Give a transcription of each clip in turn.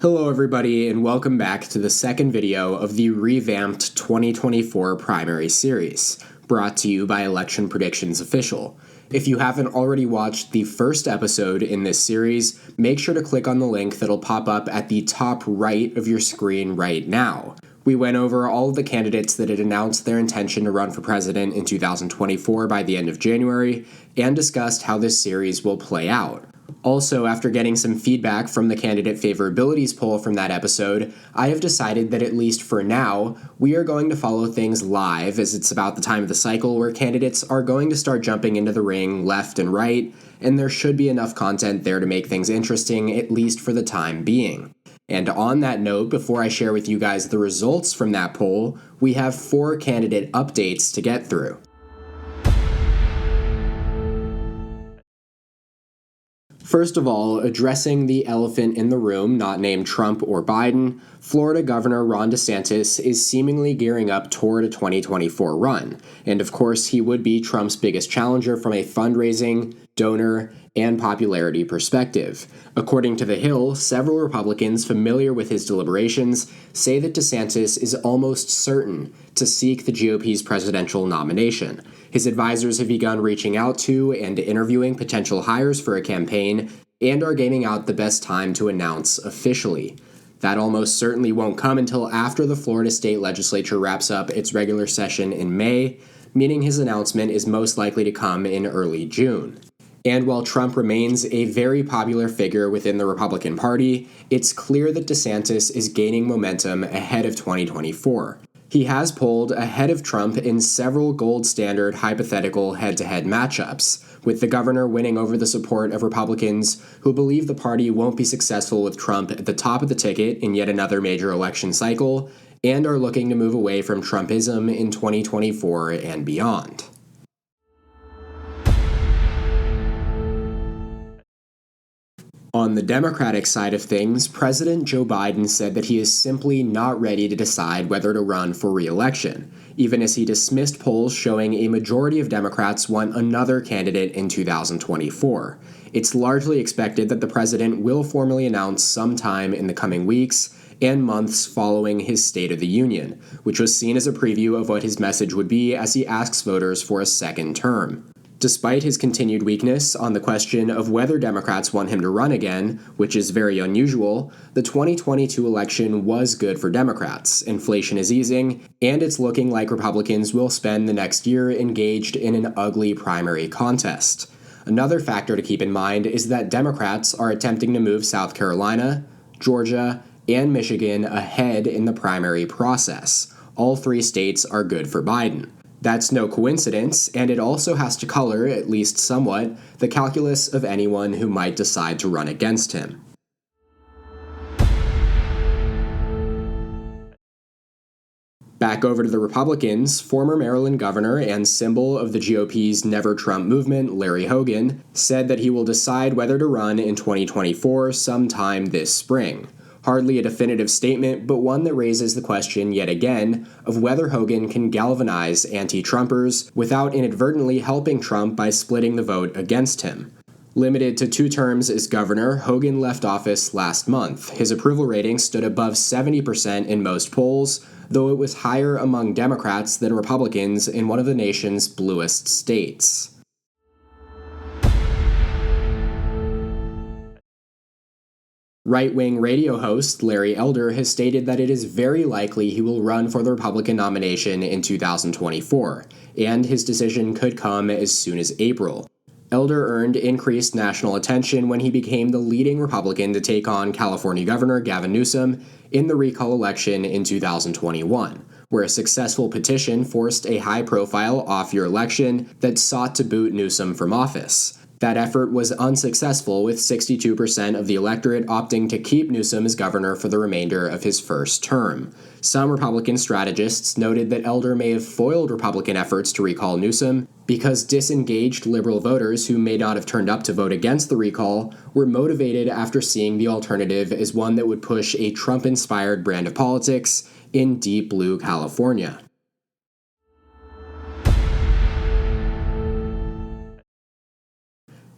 Hello everybody, and welcome back to the second video of the revamped 2024 primary series, brought to you by Election Predictions Official. If you haven't already watched the first episode in this series, make sure to click on the link that'll pop up at the top right of your screen right now. We went over all of the candidates that had announced their intention to run for president in 2024 by the end of January, and discussed how this series will play out. Also, after getting some feedback from the candidate favorabilities poll from that episode, I have decided that at least for now, we are going to follow things live, as it's about the time of the cycle where candidates are going to start jumping into the ring left and right, and there should be enough content there to make things interesting, at least for the time being. And on that note, before I share with you guys the results from that poll, we have 4 candidate updates to get through. First of all, addressing the elephant in the room, not named Trump or Biden, Florida Governor Ron DeSantis is seemingly gearing up toward a 2024 run. And of course, he would be Trump's biggest challenger from a fundraising, donor, and popularity perspective. According to The Hill, several Republicans familiar with his deliberations say that DeSantis is almost certain to seek the GOP's presidential nomination. His advisors have begun reaching out to and interviewing potential hires for a campaign and are gaming out the best time to announce officially. That almost certainly won't come until after the Florida state legislature wraps up its regular session in May, meaning his announcement is most likely to come in early June. And while Trump remains a very popular figure within the Republican Party, it's clear that DeSantis is gaining momentum ahead of 2024. He has polled ahead of Trump in several gold standard hypothetical head-to-head matchups, with the governor winning over the support of Republicans who believe the party won't be successful with Trump at the top of the ticket in yet another major election cycle, and are looking to move away from Trumpism in 2024 and beyond. On the Democratic side of things, President Joe Biden said that he is simply not ready to decide whether to run for re-election, even as he dismissed polls showing a majority of Democrats want another candidate in 2024. It's largely expected that the president will formally announce sometime in the coming weeks and months following his State of the Union, which was seen as a preview of what his message would be as he asks voters for a second term. Despite his continued weakness on the question of whether Democrats want him to run again, which is very unusual, the 2022 election was good for Democrats. Inflation is easing, and it's looking like Republicans will spend the next year engaged in an ugly primary contest. Another factor to keep in mind is that Democrats are attempting to move South Carolina, Georgia, and Michigan ahead in the primary process. All 3 states are good for Biden. That's no coincidence, and it also has to color, at least somewhat, the calculus of anyone who might decide to run against him. Back over to the Republicans, former Maryland governor and symbol of the GOP's Never Trump movement, Larry Hogan, said that he will decide whether to run in 2024 sometime this spring. Hardly a definitive statement, but one that raises the question yet again of whether Hogan can galvanize anti-Trumpers without inadvertently helping Trump by splitting the vote against him. Limited to 2 terms as governor, Hogan left office last month. His approval rating stood above 70% in most polls, though it was higher among Democrats than Republicans in one of the nation's bluest states. Right-wing radio host Larry Elder has stated that it is very likely he will run for the Republican nomination in 2024, and his decision could come as soon as April. Elder earned increased national attention when he became the leading Republican to take on California Governor Gavin Newsom in the recall election in 2021, where a successful petition forced a high-profile off-year election that sought to boot Newsom from office. That effort was unsuccessful, with 62% of the electorate opting to keep Newsom as governor for the remainder of his first term. Some Republican strategists noted that Elder may have foiled Republican efforts to recall Newsom because disengaged liberal voters who may not have turned up to vote against the recall were motivated after seeing the alternative as one that would push a Trump-inspired brand of politics in deep blue California.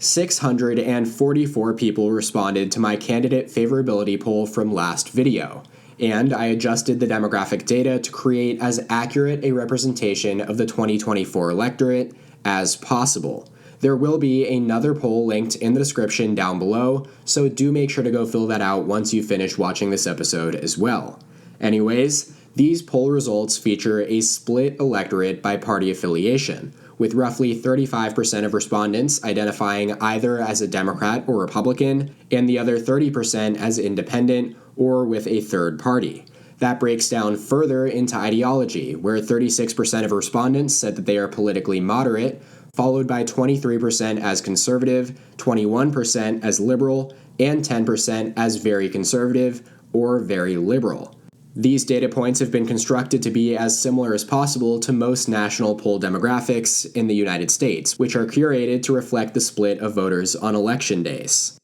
644 people responded to my candidate favorability poll from last video, and I adjusted the demographic data to create as accurate a representation of the 2024 electorate as possible. There will be another poll linked in the description down below, so do make sure to go fill that out once you finish watching this episode as well. Anyways, these poll results feature a split electorate by party affiliation, with roughly 35% of respondents identifying either as a Democrat or Republican, and the other 30% as independent or with a third party. That breaks down further into ideology, where 36% of respondents said that they are politically moderate, followed by 23% as conservative, 21% as liberal, and 10% as very conservative or very liberal. These data points have been constructed to be as similar as possible to most national poll demographics in the United States, which are curated to reflect the split of voters on election days.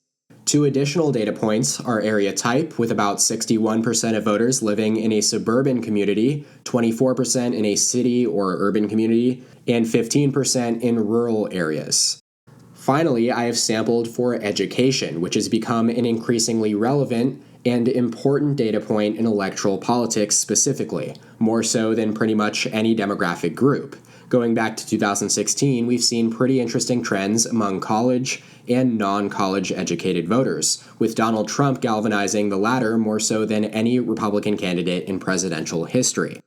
Two additional data points are area type, with about 61% of voters living in a suburban community, 24% in a city or urban community, and 15% in rural areas. Finally, I have sampled for education, which has become an increasingly relevant and important data point in electoral politics specifically, more so than pretty much any demographic group. Going back to 2016, we've seen pretty interesting trends among college and non-college educated voters, with Donald Trump galvanizing the latter more so than any Republican candidate in presidential history.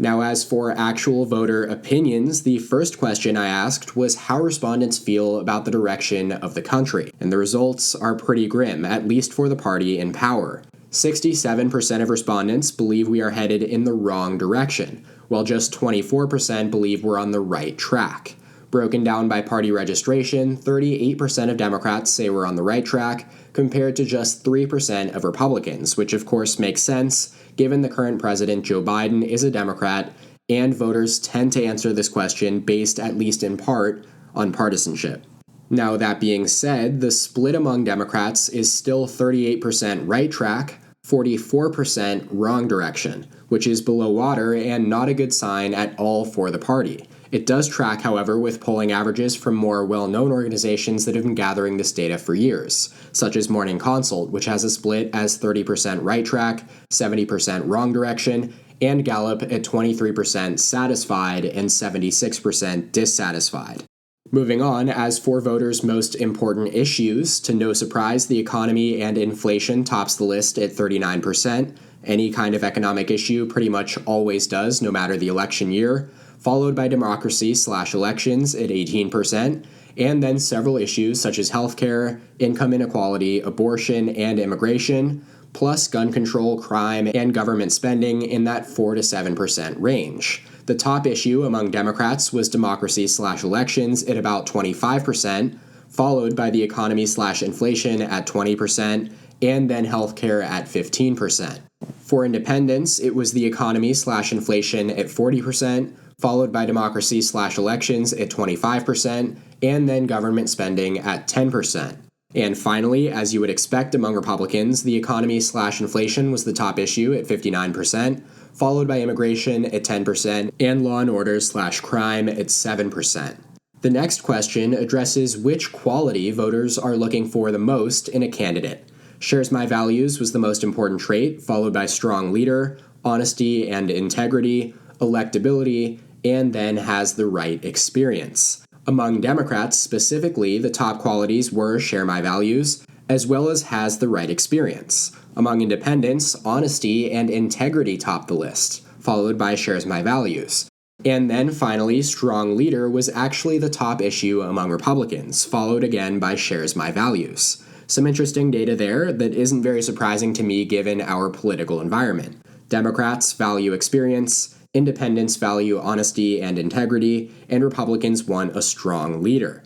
Now, as for actual voter opinions, the first question I asked was how respondents feel about the direction of the country, and the results are pretty grim, at least for the party in power. 67% of respondents believe we are headed in the wrong direction, while just 24% believe we're on the right track. Broken down by party registration, 38% of Democrats say we're on the right track, compared to just 3% of Republicans, which of course makes sense, given the current president, Joe Biden, is a Democrat, and voters tend to answer this question based, at least in part, on partisanship. Now, that being said, the split among Democrats is still 38% right track, 44% wrong direction, which is below water and not a good sign at all for the party. It does track, however, with polling averages from more well-known organizations that have been gathering this data for years, such as Morning Consult, which has a split as 30% right track, 70% wrong direction, and Gallup at 23% satisfied and 76% dissatisfied. Moving on, as for voters' most important issues, to no surprise, the economy and inflation tops the list at 39%. Any kind of economic issue pretty much always does, no matter the election year, followed by democracy/elections at 18%, and then several issues such as healthcare, income inequality, abortion, and immigration, plus gun control, crime, and government spending in that 4 to 7% range. The top issue among Democrats was democracy/elections at about 25%, followed by the economy/inflation at 20%, and then healthcare at 15%. For independents, it was the economy/inflation at 40%, followed by democracy/elections at 25%, and then government spending at 10%. And finally, as you would expect among Republicans, the economy/inflation was the top issue at 59%, followed by immigration at 10%, and law and order/crime at 7%. The next question addresses which quality voters are looking for the most in a candidate. Shares my values was the most important trait, followed by strong leader, honesty and integrity, electability, and then has the right experience. Among Democrats specifically, the top qualities were share my values, as well as has the right experience. Among independents, honesty and integrity topped the list, followed by shares my values. And then finally, strong leader was actually the top issue among Republicans, followed again by shares my values. Some interesting data there that isn't very surprising to me given our political environment. Democrats value experience, independents value honesty and integrity, and Republicans want a strong leader.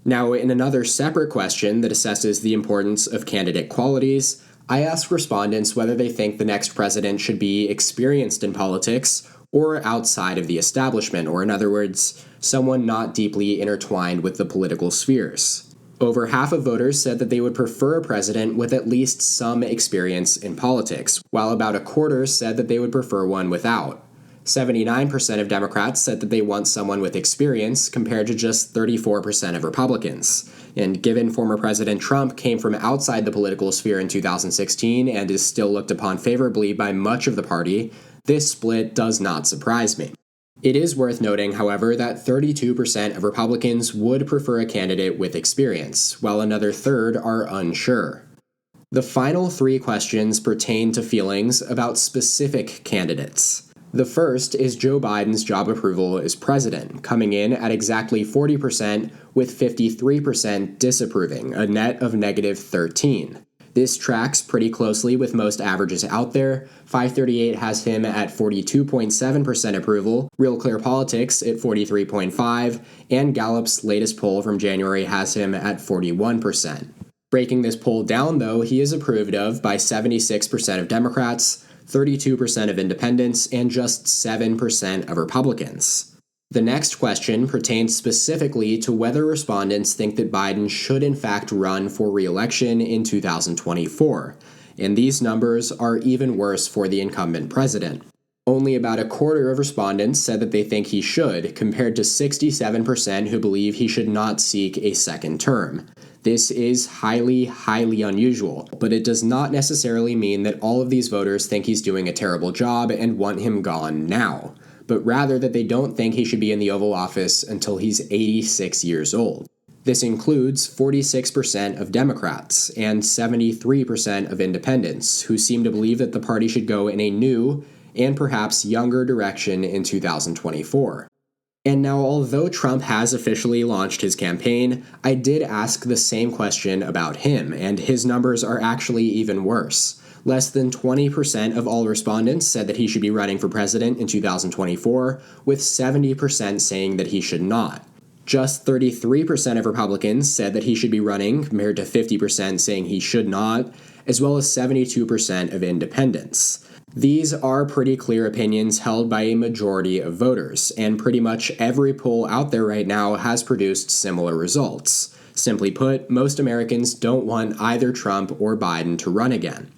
Now, in another separate question that assesses the importance of candidate qualities, I asked respondents whether they think the next president should be experienced in politics or outside of the establishment, or in other words, someone not deeply intertwined with the political spheres. Over half of voters said that they would prefer a president with at least some experience in politics, while about a quarter said that they would prefer one without. 79% of Democrats said that they want someone with experience, compared to just 34% of Republicans. And given former President Trump came from outside the political sphere in 2016 and is still looked upon favorably by much of the party, this split does not surprise me. It is worth noting, however, that 32% of Republicans would prefer a candidate with experience, while another third are unsure. The final three questions pertain to feelings about specific candidates. The first is Joe Biden's job approval as president, coming in at exactly 40%, with 53% disapproving, a net of negative 13. This tracks pretty closely with most averages out there. 538 has him at 42.7% approval, Real Clear Politics at 43.5%, and Gallup's latest poll from January has him at 41%. Breaking this poll down, though, he is approved of by 76% of Democrats, 32% of independents, and just 7% of Republicans. The next question pertains specifically to whether respondents think that Biden should in fact run for re-election in 2024, and these numbers are even worse for the incumbent president. Only about a quarter of respondents said that they think he should, compared to 67% who believe he should not seek a second term. This is highly, highly unusual, but it does not necessarily mean that all of these voters think he's doing a terrible job and want him gone now, but rather that they don't think he should be in the Oval Office until he's 86 years old. This includes 46% of Democrats and 73% of independents, who seem to believe that the party should go in a new and perhaps younger direction in 2024. And now, although Trump has officially launched his campaign, I did ask the same question about him, and his numbers are actually even worse. Less than 20% of all respondents said that he should be running for president in 2024, with 70% saying that he should not. Just 33% of Republicans said that he should be running, compared to 50% saying he should not, as well as 72% of independents. These are pretty clear opinions held by a majority of voters, and pretty much every poll out there right now has produced similar results. Simply put, most Americans don't want either Trump or Biden to run again.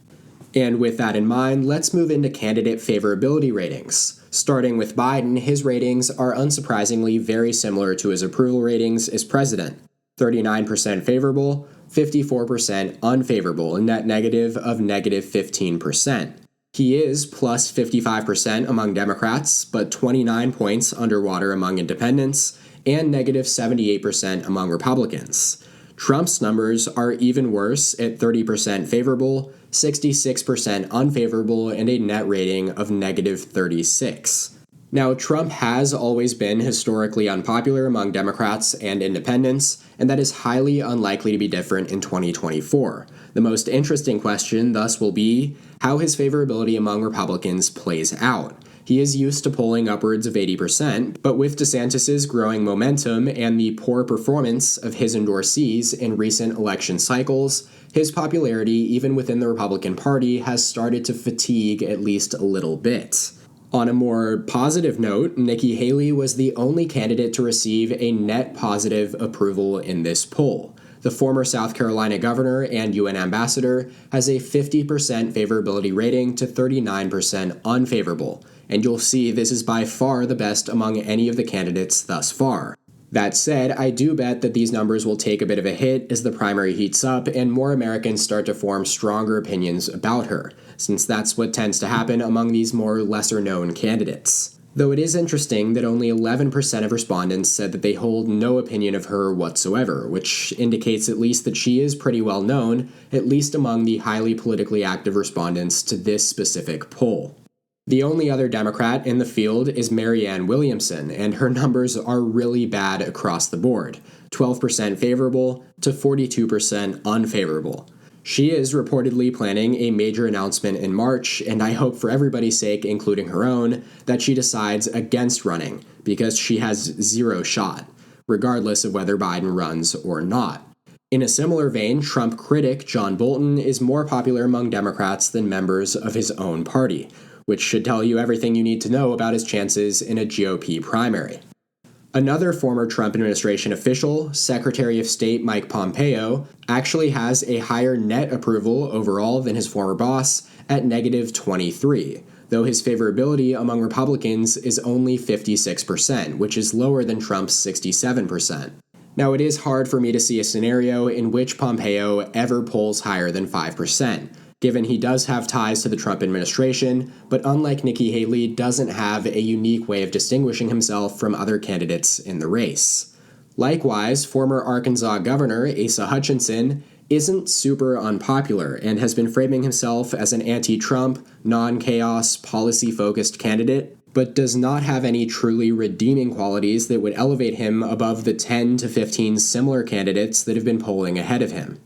And with that in mind, let's move into candidate favorability ratings. Starting with Biden, his ratings are unsurprisingly very similar to his approval ratings as president. 39% favorable, 54% unfavorable, a net negative of negative 15%. He is plus 55% among Democrats, but 29 points underwater among independents, and negative 78% among Republicans. Trump's numbers are even worse at 30% favorable, 66% unfavorable, and a net rating of negative 36. Now, Trump has always been historically unpopular among Democrats and independents, and that is highly unlikely to be different in 2024. The most interesting question, thus, will be how his favorability among Republicans plays out. He is used to polling upwards of 80%, but with DeSantis' growing momentum and the poor performance of his endorsees in recent election cycles, his popularity, even within the Republican Party, has started to fatigue at least a little bit. On a more positive note, Nikki Haley was the only candidate to receive a net positive approval in this poll. The former South Carolina governor and UN ambassador has a 50% favorability rating to 39% unfavorable, and you'll see this is by far the best among any of the candidates thus far. That said, I do bet that these numbers will take a bit of a hit as the primary heats up and more Americans start to form stronger opinions about her, since that's what tends to happen among these more lesser-known candidates. Though it is interesting that only 11% of respondents said that they hold no opinion of her whatsoever, which indicates at least that she is pretty well known, at least among the highly politically active respondents to this specific poll. The only other Democrat in the field is Marianne Williamson, and her numbers are really bad across the board, 12% favorable to 42% unfavorable. She is reportedly planning a major announcement in March, and I hope for everybody's sake, including her own, that she decides against running, because she has zero shot, regardless of whether Biden runs or not. In a similar vein, Trump critic John Bolton is more popular among Democrats than members of his own party, which should tell you everything you need to know about his chances in a GOP primary. Another former Trump administration official, Secretary of State Mike Pompeo, actually has a higher net approval overall than his former boss at negative 23. though his favorability among Republicans is only 56%, which is lower than Trump's 67%. Now, it is hard for me to see a scenario in which Pompeo ever polls higher than 5%, given he does have ties to the Trump administration, but unlike Nikki Haley, doesn't have a unique way of distinguishing himself from other candidates in the race. Likewise, former Arkansas Governor Asa Hutchinson isn't super unpopular and has been framing himself as an anti-Trump, non-chaos, policy-focused candidate, but does not have any truly redeeming qualities that would elevate him above the 10 to 15 similar candidates that have been polling ahead of him.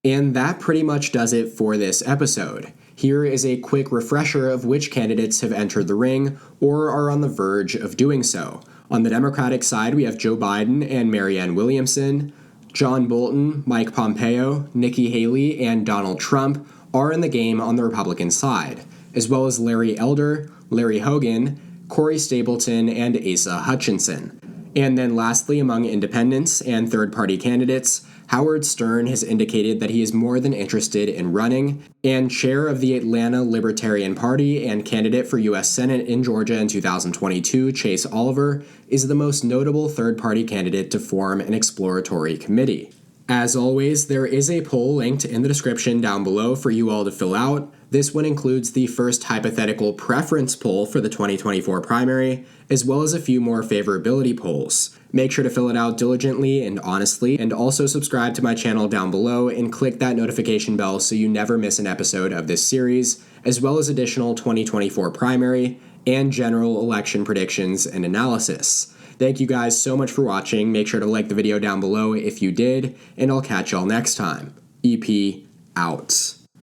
And that pretty much does it for this episode. Here is a quick refresher of which candidates have entered the ring or are on the verge of doing so. On the Democratic side, we have Joe Biden and Marianne Williamson. John Bolton, Mike Pompeo, Nikki Haley, and Donald Trump are in the game on the Republican side, as well as Larry Elder, Larry Hogan, Corey Stapleton, and Asa Hutchinson. And then lastly, among independents and third-party candidates, Howard Stern has indicated that he is more than interested in running, and chair of the Atlanta Libertarian Party and candidate for U.S. Senate in Georgia in 2022, Chase Oliver, is the most notable third-party candidate to form an exploratory committee. As always, there is a poll linked in the description down below for you all to fill out. This one includes the first hypothetical preference poll for the 2024 primary, as well as a few more favorability polls. Make sure to fill it out diligently and honestly, and also subscribe to my channel down below and click that notification bell so you never miss an episode of this series, as well as additional 2024 primary and general election predictions and analysis. Thank you guys so much for watching. Make sure to like the video down below if you did, and I'll catch y'all next time. EP out.